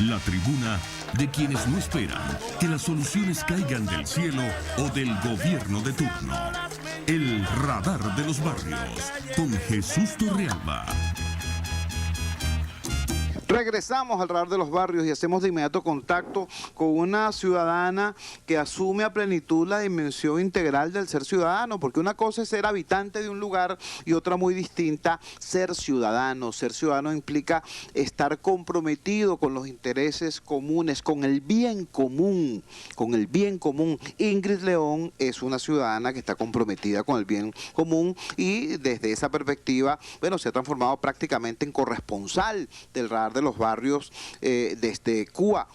La tribuna de quienes no esperan que las soluciones caigan del cielo o del gobierno de turno. El radar de los barrios con Jesús Torrealba. Regresamos al radar de los barrios y hacemos de inmediato contacto con una ciudadana que asume a plenitud la dimensión integral del ser ciudadano, porque una cosa es ser habitante de un lugar y otra muy distinta, ser ciudadano. Ser ciudadano implica estar comprometido con los intereses comunes, con el bien común, Ingrid León es una ciudadana que está comprometida con el bien común y desde esa perspectiva, bueno, se ha transformado prácticamente en corresponsal del radar de los barrios desde Cuba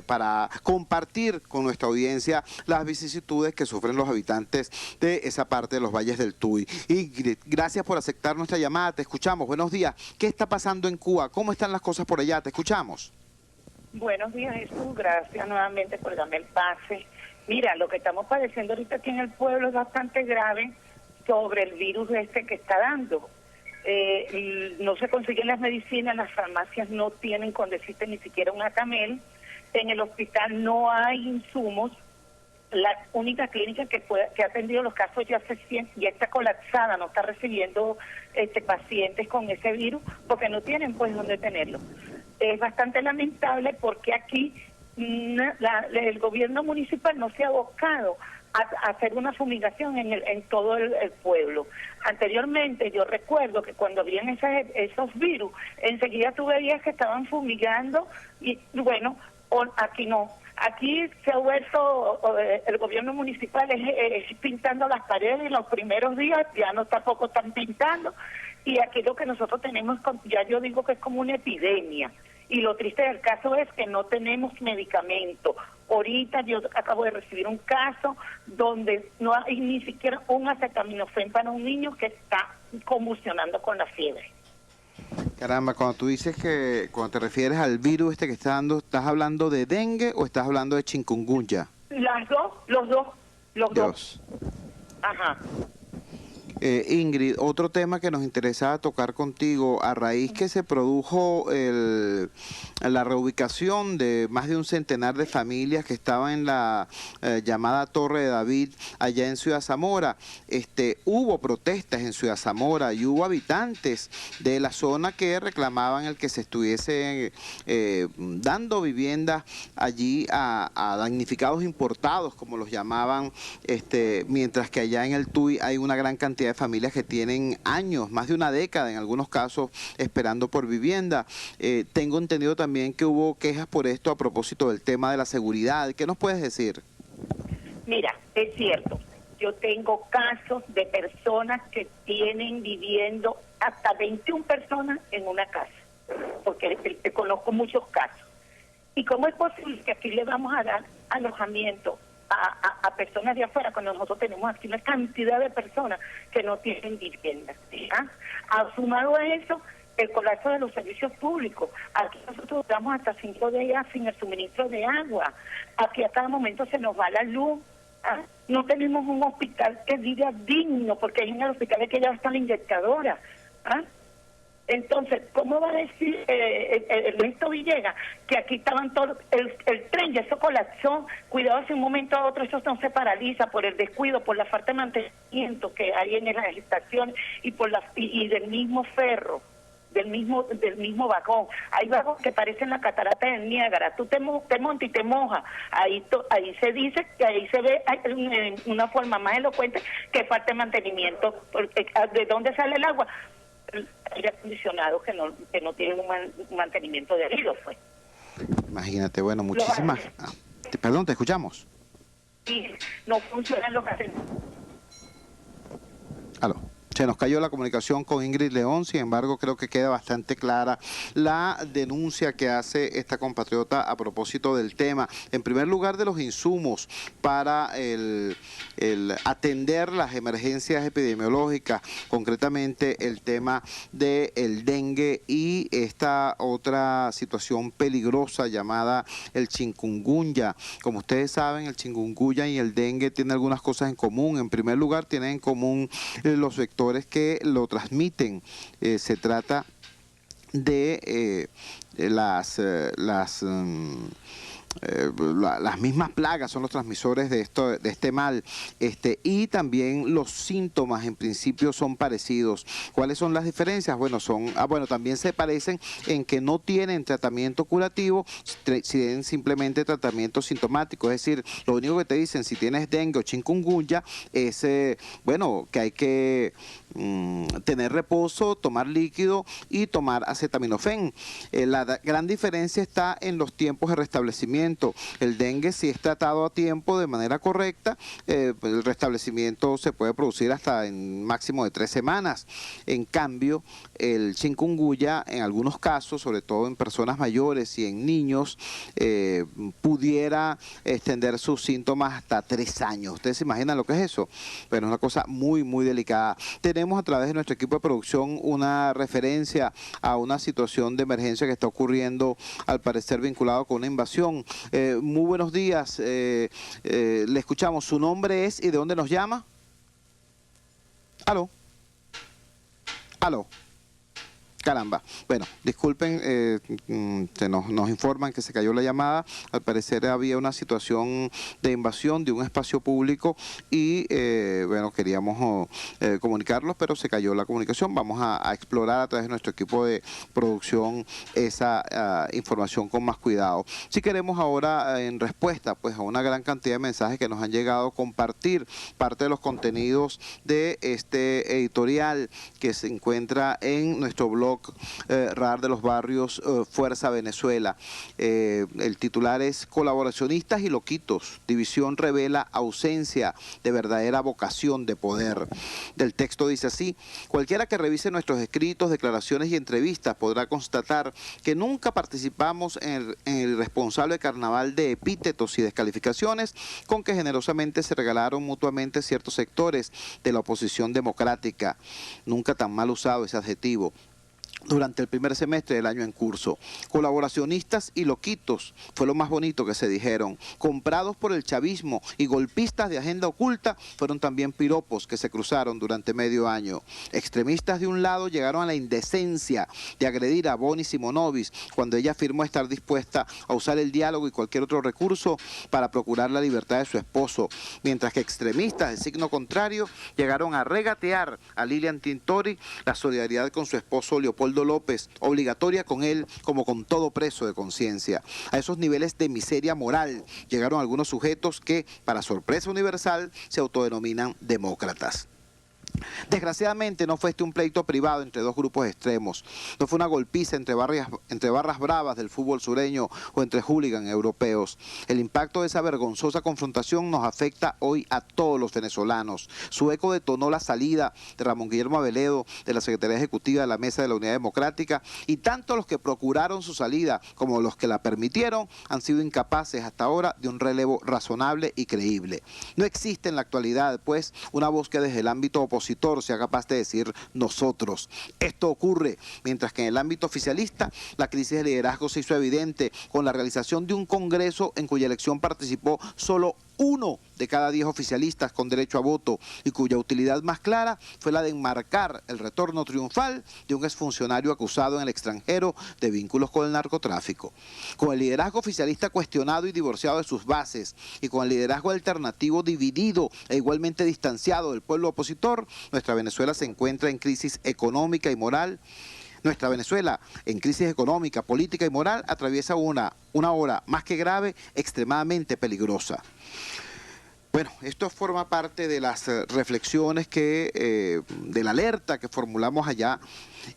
para compartir con nuestra audiencia las vicisitudes que sufren los habitantes de esa parte de los valles del Tuy. Ingrid, gracias por aceptar nuestra llamada, te escuchamos. Buenos días. ¿Qué está pasando en Cuba? ¿Cómo están las cosas por allá? Te escuchamos. Buenos días, Jesús. Gracias nuevamente por darme el pase. Mira, lo que estamos padeciendo ahorita aquí en el pueblo es bastante grave sobre el virus que está dando. No se consiguen las medicinas, las farmacias no tienen, con decirte, ni siquiera un Acamel, en el hospital no hay insumos, la única clínica que ha atendido los casos ya está colapsada, no está recibiendo pacientes con ese virus porque no tienen pues dónde tenerlo. Es bastante lamentable porque aquí el gobierno municipal no se ha abocado a hacer una fumigación en todo el pueblo. Anteriormente yo recuerdo que cuando habían esos virus, enseguida tú veías que estaban fumigando y bueno, aquí no. Aquí se ha vuelto, el gobierno municipal es pintando las paredes, y los primeros días ya no tampoco están pintando, y aquí lo que nosotros tenemos, ya yo digo que es como una epidemia. Y lo triste del caso es que no tenemos medicamento. Ahorita yo acabo de recibir un caso donde no hay ni siquiera un acetaminofén para un niño que está convulsionando con la fiebre. Caramba, cuando tú dices cuando te refieres al virus que está dando, ¿estás hablando de dengue o estás hablando de chikungunya? Los dos. Ajá. Ingrid, otro tema que nos interesaba tocar contigo, a raíz que se produjo la reubicación de más de un centenar de familias que estaban en la llamada Torre de David allá en Ciudad Zamora, hubo protestas en Ciudad Zamora y hubo habitantes de la zona que reclamaban el que se estuviese dando viviendas allí a damnificados importados, como los llamaban, mientras que allá en el Tuy hay una gran cantidad de familias que tienen años, más de una década en algunos casos, esperando por vivienda. Tengo entendido también que hubo quejas por esto a propósito del tema de la seguridad. ¿Qué nos puedes decir? Mira, es cierto, yo tengo casos de personas que tienen viviendo hasta 21 personas en una casa, porque conozco muchos casos. ¿Y cómo es posible que aquí le vamos a dar alojamiento a personas de afuera cuando nosotros tenemos aquí una cantidad de personas que no tienen vivienda? Sumado a eso, el colapso de los servicios públicos. Aquí nosotros estamos hasta 5 días sin el suministro de agua. Aquí a cada momento se nos va la luz. No tenemos un hospital que diga digno, porque hay en el hospital que ya está la inyectadora. Entonces, ¿cómo va a decir Ernesto Villegas que aquí estaban todos, el tren ya eso colapsó? Cuidado, si un momento a otro eso no se paraliza por el descuido, por la falta de mantenimiento que hay en las estaciones y del mismo ferro, del mismo vagón. Hay vagones que parecen la catarata del Niágara. Tú te montas y te mojas. Ahí se dice, que ahí se ve una forma más elocuente que falta de mantenimiento. Porque, ¿de dónde sale el agua? Aire acondicionado que no tienen un mantenimiento debido, pues. Imagínate, bueno, muchísimas... Perdón, te escuchamos. Y no funcionan los hacen. Aló. Se nos cayó la comunicación con Ingrid León, sin embargo creo que queda bastante clara la denuncia que hace esta compatriota a propósito del tema. En primer lugar, de los insumos para el atender las emergencias epidemiológicas, concretamente el tema del dengue y esta otra situación peligrosa llamada el chikungunya. Como ustedes saben, el chikungunya y el dengue tienen algunas cosas en común. En primer lugar, tienen en común los vectores que lo transmiten. Se trata de las mismas plagas son los transmisores de este mal, y también los síntomas en principio son parecidos. ¿Cuáles son las diferencias? Bueno, también se parecen en que no tienen tratamiento curativo, tienen simplemente tratamiento sintomático. Es decir, lo único que te dicen si tienes dengue o chikungunya es, que hay que tener reposo, tomar líquido y tomar acetaminofén. La gran diferencia está en los tiempos de restablecimiento. El dengue, si es tratado a tiempo de manera correcta, el restablecimiento se puede producir hasta en máximo de 3 semanas. En cambio, el chikungunya, en algunos casos, sobre todo en personas mayores y en niños, pudiera extender sus síntomas hasta 3 años. ¿Ustedes se imaginan lo que es eso? Pero es una cosa muy, muy delicada. Tenemos a través de nuestro equipo de producción una referencia a una situación de emergencia que está ocurriendo, al parecer vinculado con una invasión. Muy buenos días, le escuchamos. ¿Su nombre es y de dónde nos llama? ¿Aló? ¿Aló? Caramba. Bueno, disculpen, nos informan que se cayó la llamada. Al parecer había una situación de invasión de un espacio público y, queríamos comunicarlos, pero se cayó la comunicación. Vamos a explorar a través de nuestro equipo de producción esa información con más cuidado. Si queremos ahora, en respuesta pues a una gran cantidad de mensajes que nos han llegado, compartir parte de los contenidos de este editorial que se encuentra en nuestro blog Radar de los Barrios, Fuerza Venezuela. El titular es Colaboracionistas y loquitos. División revela ausencia de verdadera vocación de poder. Del texto dice así: cualquiera que revise nuestros escritos, declaraciones y entrevistas podrá constatar que nunca participamos en el responsable carnaval de epítetos y descalificaciones con que generosamente se regalaron mutuamente ciertos sectores de la oposición democrática. Nunca tan mal usado ese adjetivo. Durante el primer semestre del año en curso, colaboracionistas y loquitos fue lo más bonito que se dijeron. Comprados por el chavismo y golpistas de agenda oculta fueron también piropos que se cruzaron durante medio año. Extremistas de un lado llegaron a la indecencia de agredir a Bonnie Simonovic cuando ella afirmó estar dispuesta a usar el diálogo y cualquier otro recurso para procurar la libertad de su esposo, mientras que extremistas de signo contrario llegaron a regatear a Lilian Tintori la solidaridad con su esposo Leopoldo López, obligatoria con él como con todo preso de conciencia. A esos niveles de miseria moral llegaron algunos sujetos que, para sorpresa universal, se autodenominan demócratas. Desgraciadamente no fue un pleito privado entre dos grupos extremos, no fue una golpiza entre barras bravas del fútbol sureño o entre hooligans europeos. El impacto de esa vergonzosa confrontación nos afecta hoy a todos los venezolanos. Su eco detonó la salida de Ramón Guillermo Aveledo de la Secretaría Ejecutiva de la Mesa de la Unidad Democrática, y tanto los que procuraron su salida como los que la permitieron han sido incapaces hasta ahora de un relevo razonable y creíble. No existe en la actualidad, pues, una voz que desde el ámbito opositor sea capaz de decir nosotros. Esto ocurre mientras que en el ámbito oficialista la crisis de liderazgo se hizo evidente con la realización de un congreso en cuya elección participó solo 1 de cada 10 oficialistas con derecho a voto y cuya utilidad más clara fue la de enmarcar el retorno triunfal de un exfuncionario acusado en el extranjero de vínculos con el narcotráfico. Con el liderazgo oficialista cuestionado y divorciado de sus bases y con el liderazgo alternativo dividido e igualmente distanciado del pueblo opositor, nuestra Venezuela se encuentra en crisis económica y moral. Nuestra Venezuela, en crisis económica, política y moral, atraviesa una hora más que grave, extremadamente peligrosa. Bueno, esto forma parte de las reflexiones de la alerta que formulamos allá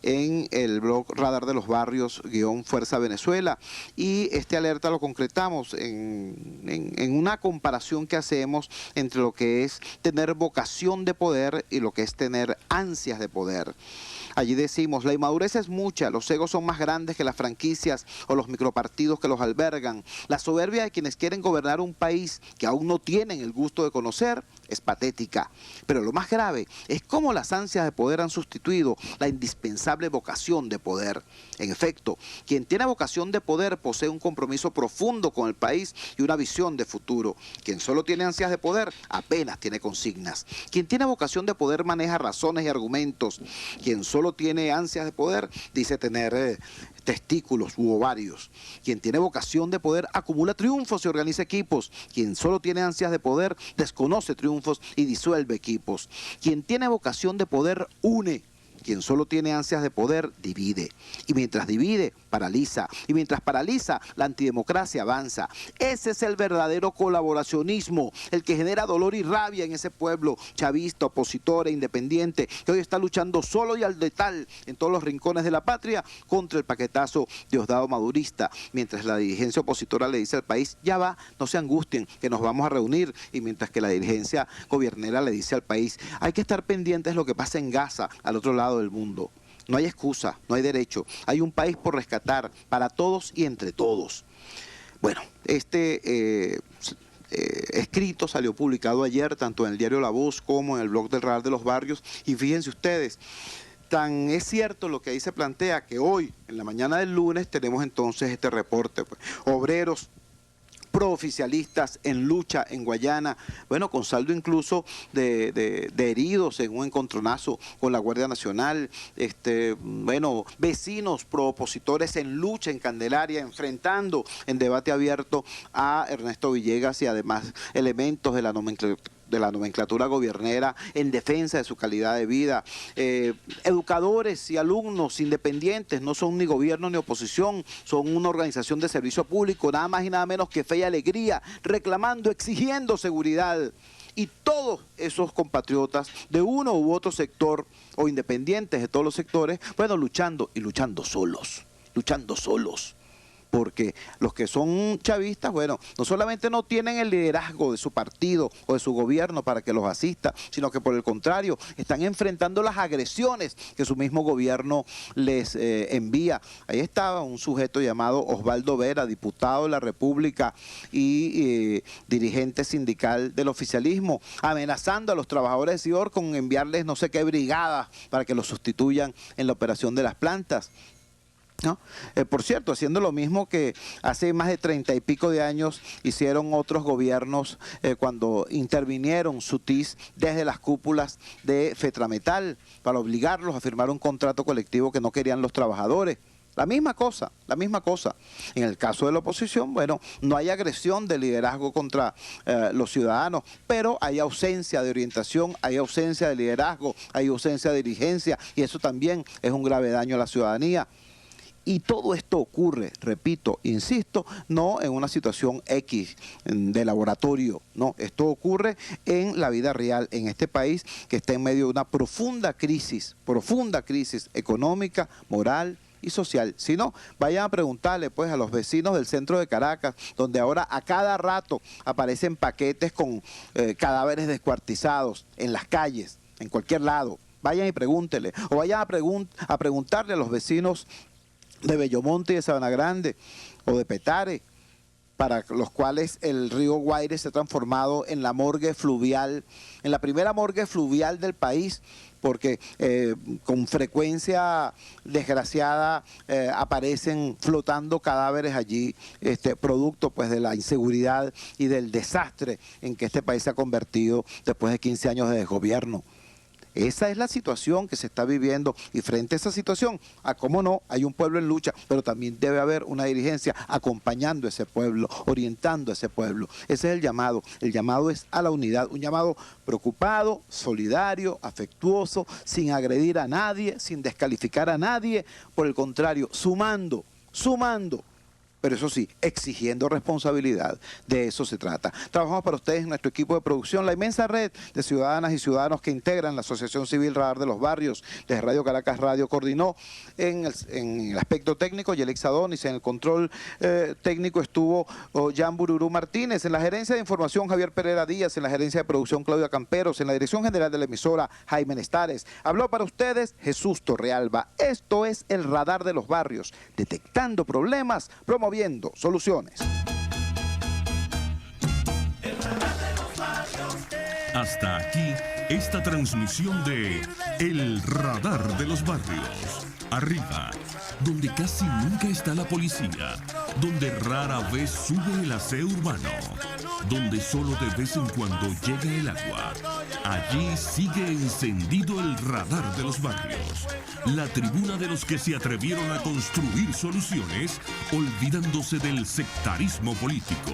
en el blog Radar de los Barrios Fuerza Venezuela, y este alerta lo concretamos en una comparación que hacemos entre lo que es tener vocación de poder y lo que es tener ansias de poder. Allí decimos, la inmadurez es mucha, los egos son más grandes que las franquicias o los micropartidos que los albergan. La soberbia de quienes quieren gobernar un país que aún no tienen el gusto de conocer es patética. Pero lo más grave es cómo las ansias de poder han sustituido la indispensable vocación de poder. En efecto, quien tiene vocación de poder posee un compromiso profundo con el país y una visión de futuro. Quien solo tiene ansias de poder apenas tiene consignas. Quien tiene vocación de poder maneja razones y argumentos. Quien solo solo tiene ansias de poder dice tener testículos u ovarios. Quien tiene vocación de poder acumula triunfos y organiza equipos. Quien solo tiene ansias de poder desconoce triunfos y disuelve equipos. Quien tiene vocación de poder une. Quien solo tiene ansias de poder divide. Y mientras divide, paraliza. Y mientras paraliza, la antidemocracia avanza. Ese es el verdadero colaboracionismo, el que genera dolor y rabia en ese pueblo chavista, opositor e independiente, que hoy está luchando solo y al letal en todos los rincones de la patria contra el paquetazo Diosdado madurista. Mientras la dirigencia opositora le dice al país, ya va, no se angustien, que nos vamos a reunir. Y mientras que la dirigencia gobiernera le dice al país, hay que estar pendientes de lo que pasa en Gaza, al otro lado del mundo. No hay excusa, no hay derecho. Hay un país por rescatar para todos y entre todos. Bueno, este escrito salió publicado ayer tanto en el diario La Voz como en el blog del Radar de los Barrios. Y fíjense ustedes, tan es cierto lo que ahí se plantea que hoy, en la mañana del lunes, tenemos entonces este reporte. Pues, obreros prooficialistas en lucha en Guayana, bueno, con saldo incluso de heridos en un encontronazo con la Guardia Nacional, bueno, vecinos proopositores en lucha en Candelaria, enfrentando en debate abierto a Ernesto Villegas y además elementos de la nomenclatura gobiernera en defensa de su calidad de vida. Educadores y alumnos independientes, no son ni gobierno ni oposición, son una organización de servicio público, nada más y nada menos que Fe y Alegría, reclamando, exigiendo seguridad. Y todos esos compatriotas de uno u otro sector o independientes de todos los sectores, bueno, luchando y luchando solos. Porque los que son chavistas, bueno, no solamente no tienen el liderazgo de su partido o de su gobierno para que los asista, sino que por el contrario, están enfrentando las agresiones que su mismo gobierno les envía. Ahí estaba un sujeto llamado Osvaldo Vera, diputado de la República y dirigente sindical del oficialismo, amenazando a los trabajadores de Sidor con enviarles no sé qué brigadas para que los sustituyan en la operación de las plantas, ¿no? Por cierto, haciendo lo mismo que hace más de 30 y pico de años hicieron otros gobiernos cuando intervinieron Sutis desde las cúpulas de Fetrametal para obligarlos a firmar un contrato colectivo que no querían los trabajadores. La misma cosa. En el caso de la oposición, bueno, no hay agresión de liderazgo contra los ciudadanos, pero hay ausencia de orientación, hay ausencia de liderazgo, hay ausencia de dirigencia y eso también es un grave daño a la ciudadanía. Y todo esto ocurre, repito, insisto, no en una situación X de laboratorio, no, esto ocurre en la vida real, en este país que está en medio de una profunda crisis económica, moral y social. Si no, vayan a preguntarle pues a los vecinos del centro de Caracas, donde ahora a cada rato aparecen paquetes con cadáveres descuartizados en las calles, en cualquier lado. Vayan y pregúntenle, o vayan a preguntarle a los vecinos de Bellomonte y de Sabana Grande o de Petare, para los cuales el río Guaire se ha transformado en la morgue fluvial, en la primera morgue fluvial del país, porque con frecuencia desgraciada aparecen flotando cadáveres allí, producto pues de la inseguridad y del desastre en que este país se ha convertido después de 15 años de desgobierno. Esa es la situación que se está viviendo y frente a esa situación, cómo no, hay un pueblo en lucha, pero también debe haber una dirigencia acompañando a ese pueblo, orientando a ese pueblo. Ese es el llamado es a la unidad, un llamado preocupado, solidario, afectuoso, sin agredir a nadie, sin descalificar a nadie, por el contrario, sumando, pero eso sí, exigiendo responsabilidad. De eso se trata. Trabajamos para ustedes en nuestro equipo de producción, la inmensa red de ciudadanas y ciudadanos que integran la Asociación Civil Radar de los Barrios. Desde Radio Caracas Radio coordinó en el aspecto técnico Yelix Adonis, en el control técnico estuvo Jan Bururú Martínez, en la gerencia de información Javier Pereira Díaz, en la gerencia de producción Claudia Camperos, en la dirección general de la emisora Jaime Nestares. Habló para ustedes Jesús Torrealba. Esto es el Radar de los Barrios, detectando problemas, promoviendo soluciones. Hasta aquí esta transmisión de El Radar de los Barrios. Arriba, donde casi nunca está la policía, donde rara vez sube el aseo urbano, donde solo de vez en cuando llega el agua. Allí sigue encendido el Radar de los Barrios. La tribuna de los que se atrevieron a construir soluciones, olvidándose del sectarismo político.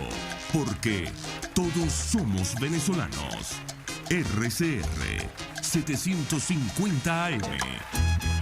Porque todos somos venezolanos. RCR 750 AM.